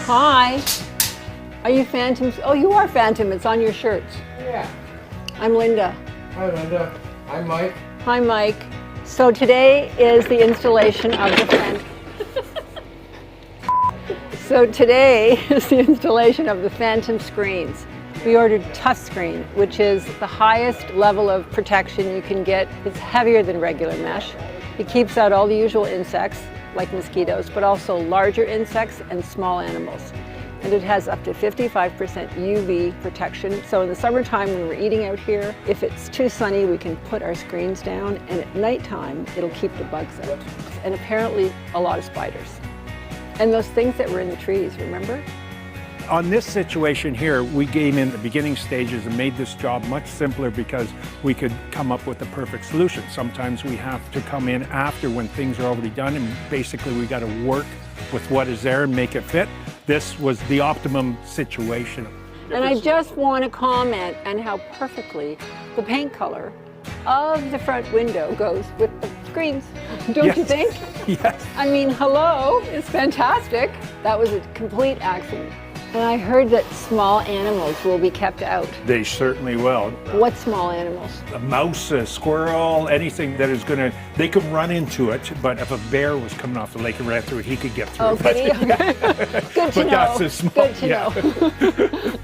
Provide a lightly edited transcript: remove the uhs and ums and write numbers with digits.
Hi. Are you Phantom? Oh, you are Phantom. It's on your shirts. Yeah. I'm Lynda. Hi, Lynda. I'm Mike. Hi, Mike. So today is the installation of the Phantom screens. We ordered Toughscreen, which is the highest level of protection you can get. It's heavier than regular mesh. It keeps out all the usual insects, like mosquitoes, but also larger insects and small animals. And it has up to 55% UV protection. So in the summertime when we're eating out here, if it's too sunny, we can put our screens down, and at nighttime, it'll keep the bugs out. And apparently a lot of spiders. And those things that were in the trees, remember? On this situation here, we came in the beginning stages and made this job much simpler because we could come up with the perfect solution. Sometimes we have to come in after when things are already done, and basically we got to work with what is there and make it fit. This was the optimum situation. And I just want to comment on how perfectly the paint color of the front window goes with the screens. Don't you think? Yes. I mean, hello, it's fantastic. That was a complete accident. And I heard that small animals will be kept out. They certainly will. What small animals? A mouse, a squirrel, anything that is going to, they could run into it, but if a bear was coming off the lake and ran through it, he could get through Oh, it. could he? Good to know. But that's a small, Good to know.